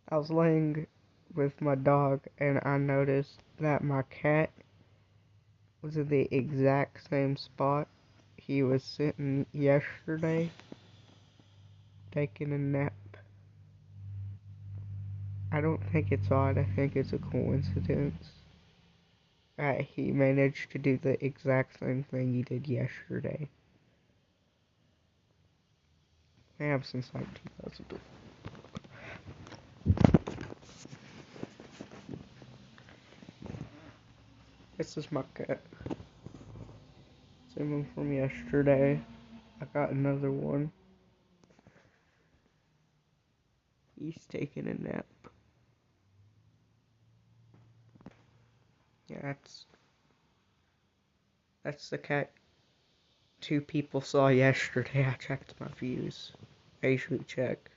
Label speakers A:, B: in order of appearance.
A: I was laying with my dog and I noticed that my cat was in the exact same spot he was sitting yesterday, taking a nap. I don't think it's odd, I think it's a coincidence that he managed to do the exact same thing he did yesterday. I have since like 2002. This is my cat. Same one from yesterday. I got another one. He's taking a nap. Yeah, that's the cat two people saw yesterday. I checked my views. I usually check.